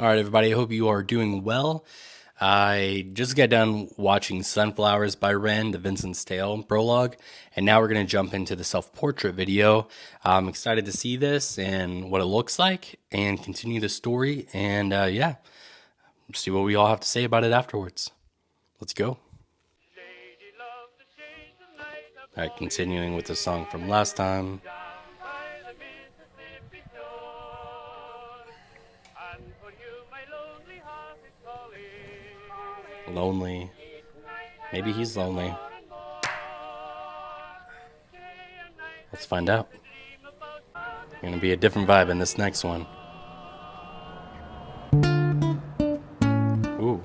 All right, everybody. I hope you are doing well. I just got done watching Sunflowers by Ren, the Vincent's Tale prologue, and now we're going to jump into the self-portrait video. I'm excited to see this and what it looks like and continue the story. And yeah, see what we all have to say about it afterwards. Let's go. All right, continuing with the song from last time. Lonely. Maybe he's lonely. Let's find out. Gonna be a different vibe in this next one. Ooh.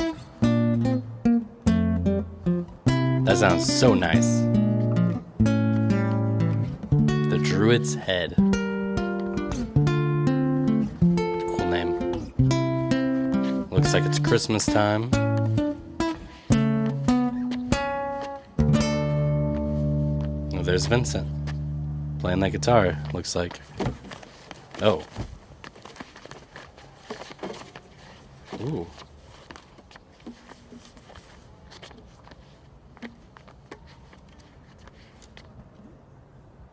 That sounds so nice. The Druid's Head. Cool name. Looks like it's Christmas time. Oh, there's Vincent. Playing that guitar, looks like. Oh. Ooh.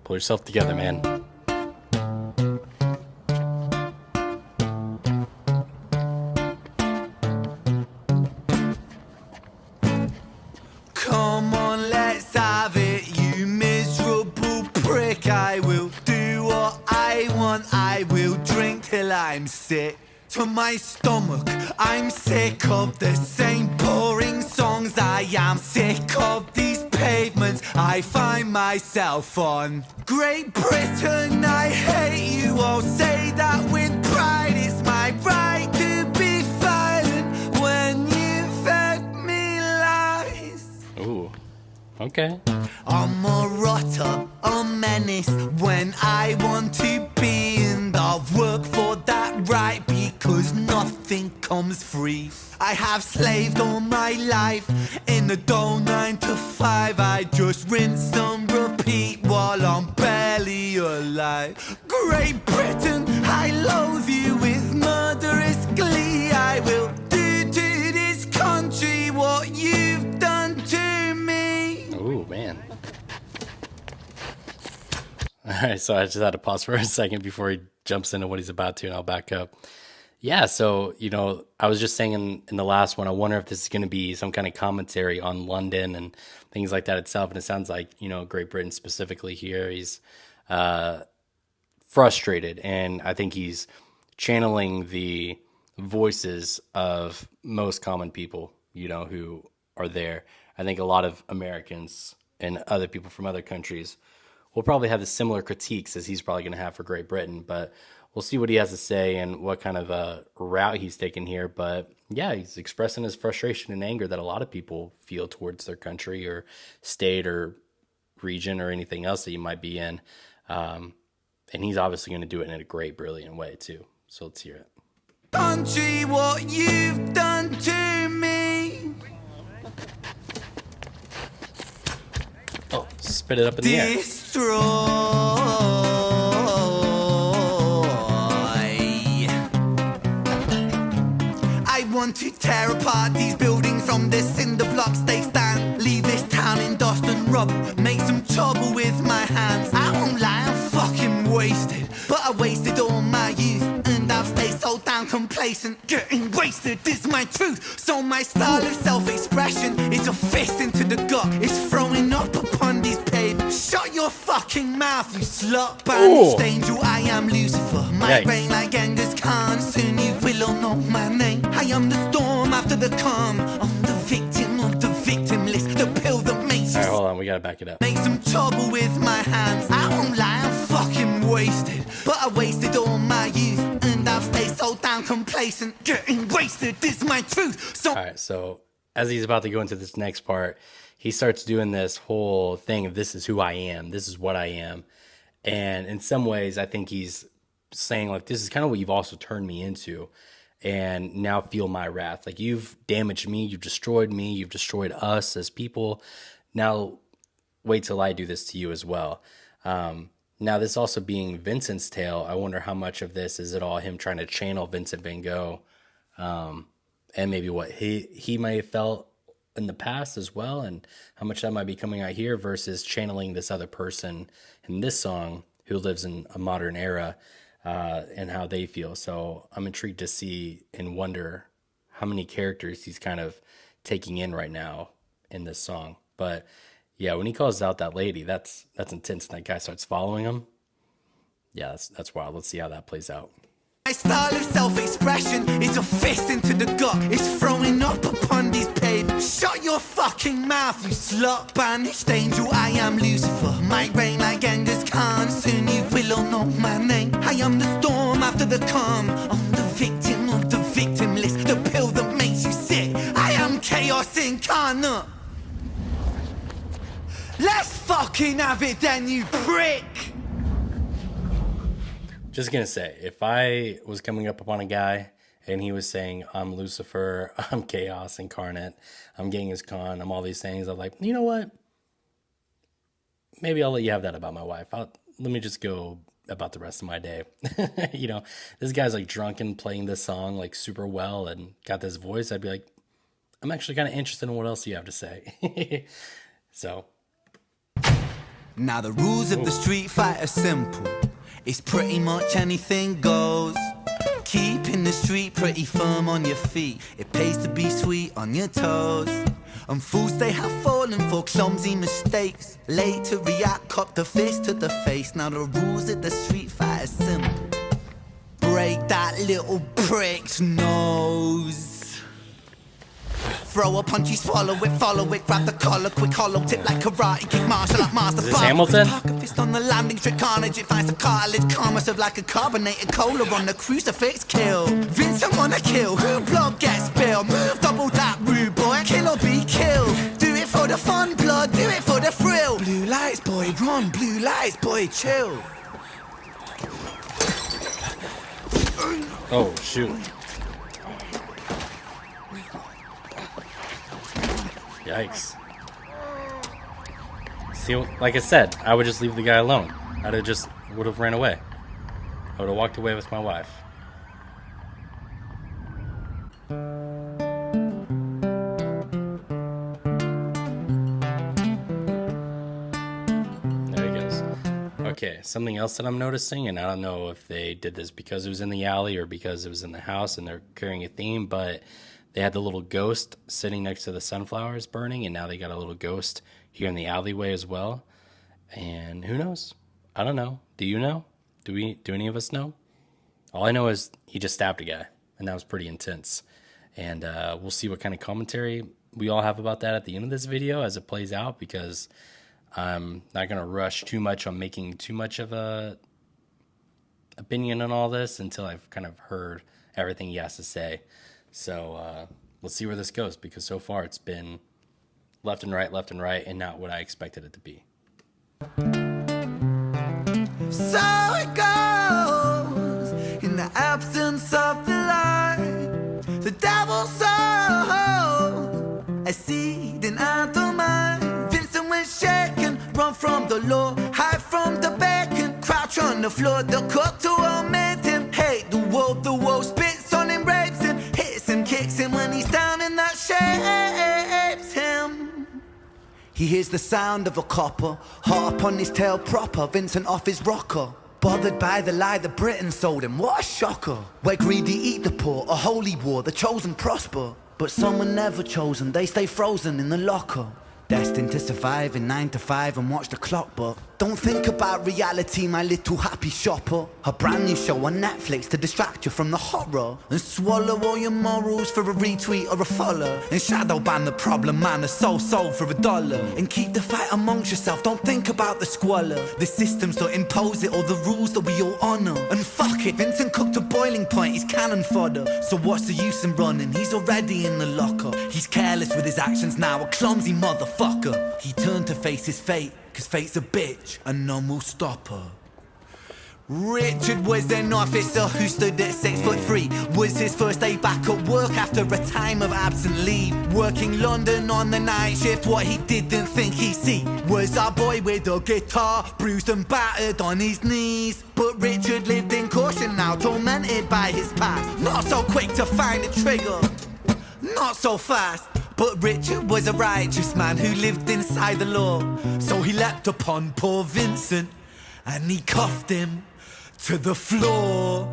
Pull yourself together, man. Come on, let's have it, you miserable prick. I will do what I want, I will drink till I'm sick to my stomach. I'm sick of the same boring songs. I am sick of these pavements I find myself on. Great Britain, I hate you. I'll say that with pride. It's my right to be violent when you fed me lies. Ooh. Okay. I'm a rotter, a menace when I want to be, and I'll work for that right because nothing comes free. I have slaved all my life in the dull 9 to 5. I just rinse and repeat while I'm barely alive. Great Britain, I loathe you with murderous glee. I will do to this country what you've done to me. Ooh, man. Alright, so I just had to pause for a second before he jumps into what he's about to, and I'll back up. Yeah, so, I was just saying in the last one, I wonder if this is going to be some kind of commentary on London and things like that itself. And it sounds like, Great Britain specifically here, he's frustrated. And I think he's channeling the voices of most common people, who are there. I think a lot of Americans and other people from other countries will probably have the similar critiques as he's probably going to have for Great Britain. But we'll see what he has to say and what kind of a route he's taken here. But yeah, he's expressing his frustration and anger that a lot of people feel towards their country or state or region or anything else that you might be in. And he's obviously going to do it in a great, brilliant way too. So let's hear it. Country, what you've done to me. Oh, spit it up in the air. Destroy. I want to tear apart these buildings from the cinder blocks they stand. Leave this town in dust and rubble. Make some trouble with my hands. I won't lie, I'm fucking wasted. But I wasted all my youth, and I've stayed so damn complacent. Getting wasted is my truth. So my style of self-expression is a fist into the gut. It's throwing up upon these pavements. Shut your fucking mouth, you slut. Banished angel, I am Lucifer. My reign like Genghis Khan. Soon you will all know my name. I am the storm after the calm. I'm the victim of the victim list. The pill that makes you. All right, hold on, we gotta back it up. Make some trouble with my hands. I won't lie, I'm fucking wasted. But I wasted all my youth, and I've stayed so damn complacent. Getting wasted is my truth. So all right, so as he's about to go into this next part, he starts doing this whole thing of this is who I am, this is what I am. And in some ways, I think he's saying, like, this is kind of what you've also turned me into. And now feel my wrath. Like, you've damaged me, you've destroyed me, you've destroyed us as people. Now wait till I do this to you as well. Now, this also being Vincent's tale, I wonder how much of this is it all him trying to channel Vincent Van Gogh and maybe what he may have felt in the past as well, and how much that might be coming out here versus channeling this other person in this song who lives in a modern era, and how they feel. So I'm intrigued to see and wonder how many characters he's kind of taking in right now in this song. But yeah, when he calls out that lady, that's intense. And that guy starts following him. Yeah, that's wild. Let's see how that plays out. My style of self-expression is a fist into the gut. It's throwing up upon these pavements. Shut your fucking mouth, you slut. Banished angel, I am Lucifer. Might reign like Genghis Khan. Soon you will all know my name. I am the storm after the calm. I'm the victim of the victim list. The pill that makes you sick. I am chaos incarnate. Let's fucking have it then, you prick. Just gonna say, if I was coming up upon a guy and he was saying, I'm Lucifer, I'm chaos incarnate, I'm Genghis Khan, I'm all these things, I'm like, you know what? Maybe I'll let you have that about my wife. Let me just go about the rest of my day. You know, this guy's like drunk and playing this song like super well and got this voice. I'd be like, I'm actually kind of interested in what else you have to say. So. Now the rules of the street fight are simple. It's pretty much anything goes. Keeping the street pretty firm on your feet. It pays to be sweet on your toes. And fools they have fallen for clumsy mistakes. Late to react, cop the fist to the face. Now the rules of the street fight are simple. Break that little prick's nose. Throw a punch, you swallow it, follow it, grab the collar, quick hollow tip like karate kick, martial art master. Is this Hamilton? Park a fist on the landing, strip carnage, it finds the cartilage, karma serve like a carbonated cola on the crucifix, kill. Vincent wanna kill, who blood gets spilled, move double that rude boy, kill or be killed. Do it for the fun, blood, do it for the thrill. Blue lights, boy, run, blue lights, boy, chill. Oh, shoot. Yikes. See, like I said, I would just leave the guy alone. Would have ran away. I would have walked away with my wife. There he goes. Okay, something else that I'm noticing, and I don't know if they did this because it was in the alley or because it was in the house and they're carrying a theme, but they had the little ghost sitting next to the sunflowers burning, and now they got a little ghost here in the alleyway as well. And who knows? I don't know. Do you know? Do any of us know? All I know is he just stabbed a guy, and that was pretty intense. And we'll see what kind of commentary we all have about that at the end of this video as it plays out, because I'm not going to rush too much on making too much of a opinion on all this until I've kind of heard everything he has to say. So let's see where this goes, because so far it's been left and right, and not what I expected it to be. So it goes, in the absence of the light, the devil sows a seed in either mind. Vincent was shaken, run from the law, hide from the bacon, crouch on the floor, the cook to omit him, hate the world spits on him, rapes him, hits him, kicks him when he's down, and that shapes him. He hears the sound of a copper, heart upon his tail proper, Vincent off his rocker. Bothered by the lie that Britain sold him, what a shocker. Where greedy eat the poor, a holy war, the chosen prosper. But some are never chosen, they stay frozen in the locker. Destined to survive in 9 to 5 and watch the clock, but don't think about reality, my little happy shopper. A brand new show on Netflix to distract you from the horror, and swallow all your morals for a retweet or a follow, and shadow ban the problem man, a soul for $1, and keep the fight amongst yourself, don't think about the squalor. The systems don't impose it, or the rules that we all honor. And fuck it, Vincent cooked to boiling point, he's cannon fodder. So what's the use in running, he's already in the locker. He's careless with his actions now, a clumsy motherfucker. He turned to face his fate, cause fate's a bitch and none will stop her. Richard was an officer who stood at 6'3". Was his first day back at work after a time of absent leave. Working London on the night shift, what he didn't think he'd see was our boy with a guitar, bruised and battered on his knees. But Richard lived in caution now, tormented by his past. Not so quick to find a trigger, not so fast. But Richard was a righteous man who lived inside the law. So he leapt upon poor Vincent and he cuffed him to the floor.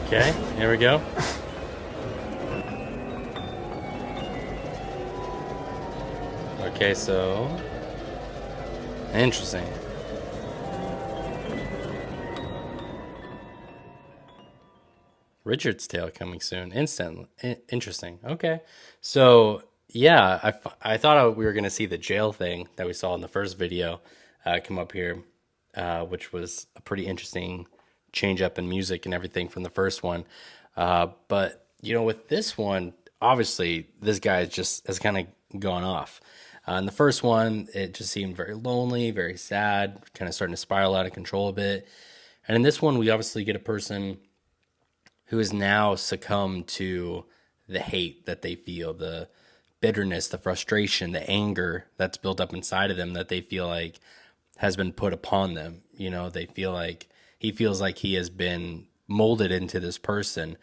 Okay, here we go. Okay, so interesting. Richard's Tale coming soon. Interesting. Okay. So, yeah, I thought we were going to see the jail thing that we saw in the first video come up here, which was a pretty interesting change up in music and everything from the first one. But, with this one, obviously, this guy has kind of gone off. In the first one, it just seemed very lonely, very sad, kind of starting to spiral out of control a bit. And in this one, we obviously get a person who has now succumbed to the hate that they feel, the bitterness, the frustration, the anger that's built up inside of them that they feel like has been put upon them. They feel like he feels like he has been molded into this person,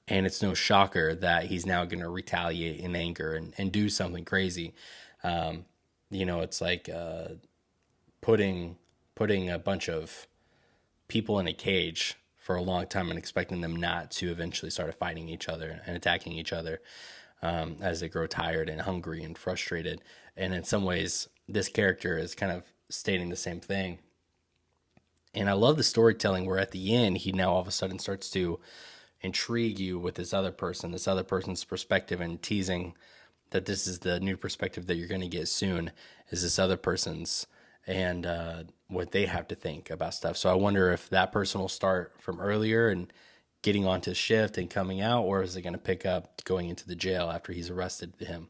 and it's no shocker that he's now going to retaliate in anger and do something crazy. It's like putting a bunch of people in a cage for a long time and expecting them not to eventually start fighting each other and attacking each other as they grow tired and hungry and frustrated. And in some ways, this character is kind of stating the same thing. And I love the storytelling where at the end, he now all of a sudden starts to intrigue you with this other person's perspective, and teasing that this is the new perspective that you're going to get soon, is this other person's, and what they have to think about stuff. So I wonder if that person will start from earlier and getting onto shift and coming out, or is it going to pick up going into the jail after he's arrested him?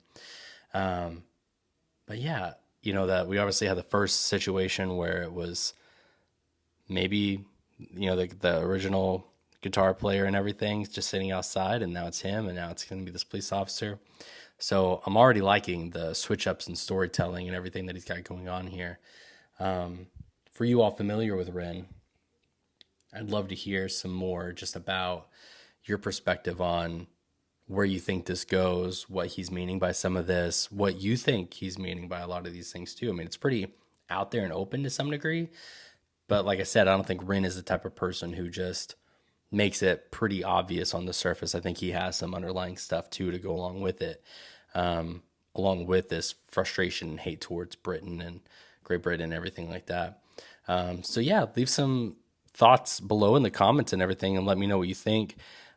But yeah, that we obviously had the first situation where it was maybe, the original guitar player and everything just sitting outside, and now it's him, and now it's going to be this police officer. So I'm already liking the switch ups and storytelling and everything that he's got going on here. For you all familiar with Ren, I'd love to hear some more just about your perspective on where you think this goes, what he's meaning by some of this, what you think he's meaning by a lot of these things too. I mean, it's pretty out there and open to some degree, but like I said, I don't think Ren is the type of person who just makes it pretty obvious on the surface. I think he has some underlying stuff too to go along with it, along with this frustration and hate towards Britain and Great Britain and everything like that. So yeah, leave some thoughts below in the comments and everything, and let me know what you think.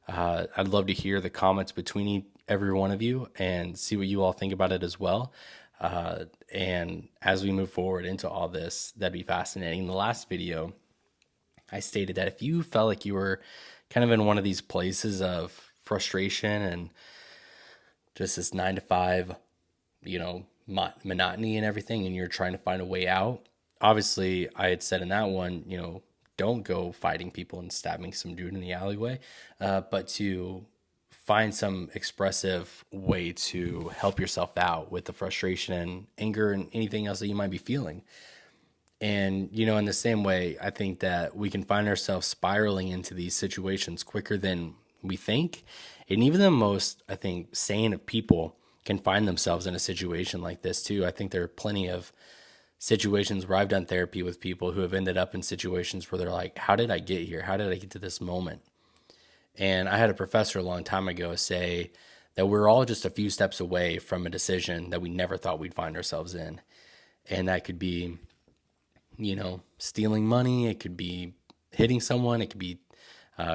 I'd love to hear the comments between every one of you and see what you all think about it as well. And as we move forward into all this, that'd be fascinating. In the last video, I stated that if you felt like you were kind of in one of these places of frustration and just this 9 to 5, monotony and everything, and you're trying to find a way out, obviously I had said in that one, don't go fighting people and stabbing some dude in the alleyway, but to find some expressive way to help yourself out with the frustration and anger and anything else that you might be feeling. And, in the same way, I think that we can find ourselves spiraling into these situations quicker than we think. And even the most, I think, sane of people can find themselves in a situation like this too. I think there are plenty of situations where I've done therapy with people who have ended up in situations where they're like, how did I get here? How did I get to this moment? And I had a professor a long time ago say that we're all just a few steps away from a decision that we never thought we'd find ourselves in. And that could be, stealing money. It could be hitting someone. It could be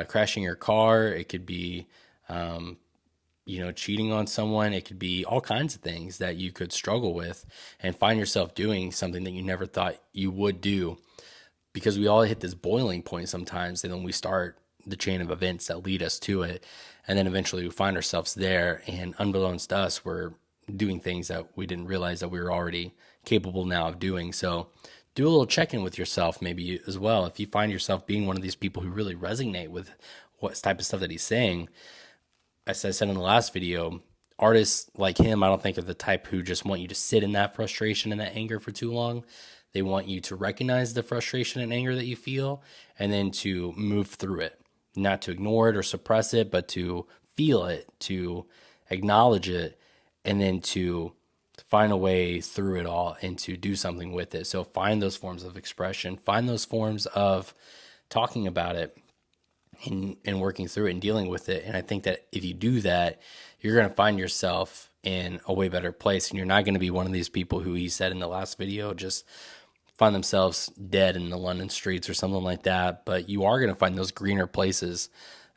crashing your car. It could be, cheating on someone. It could be all kinds of things that you could struggle with and find yourself doing something that you never thought you would do, because we all hit this boiling point sometimes, and then we start the chain of events that lead us to it. And then eventually we find ourselves there, and unbeknownst to us, we're doing things that we didn't realize that we were already capable now of doing. So do a little check-in with yourself maybe as well. If you find yourself being one of these people who really resonate with what type of stuff that he's saying, as I said in the last video, artists like him, I don't think are the type who just want you to sit in that frustration and that anger for too long. They want you to recognize the frustration and anger that you feel and then to move through it, not to ignore it or suppress it, but to feel it, to acknowledge it, and then to find a way through it all and to do something with it. So find those forms of expression, find those forms of talking about it and working through it and dealing with it. And I think that if you do that, you're going to find yourself in a way better place. And you're not going to be one of these people who he said in the last video, just find themselves dead in the London streets or something like that. But you are going to find those greener places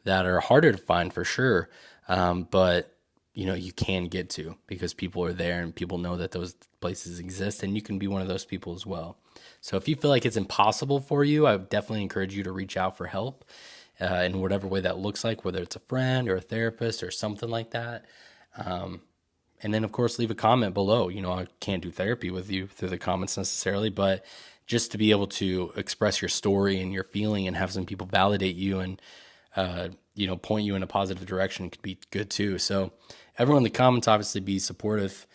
that are harder to find for sure. But you can get to because people are there and people know that those places exist, and you can be one of those people as well. So if you feel like it's impossible for you, I would definitely encourage you to reach out for help in whatever way that looks like, whether it's a friend or a therapist or something like that. And then, of course, leave a comment below. I can't do therapy with you through the comments necessarily, but just to be able to express your story and your feeling and have some people validate you and, point you in a positive direction could be good too. So everyone in the comments, obviously be supportive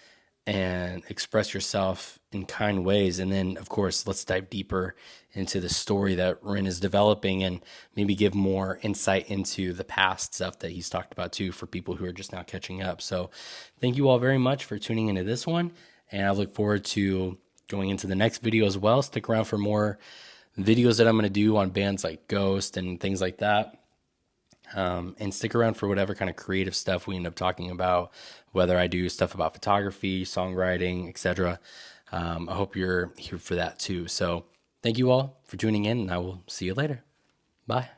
and express yourself in kind ways. And then, of course, let's dive deeper into the story that Rin is developing and maybe give more insight into the past stuff that he's talked about too for people who are just now catching up. So thank you all very much for tuning into this one. And I look forward to going into the next video as well. Stick around for more videos that I'm going to do on bands like Ghost and things like that. And stick around for whatever kind of creative stuff we end up talking about, whether I do stuff about photography, songwriting, etc. I hope you're here for that too. So thank you all for tuning in, and I will see you later. Bye.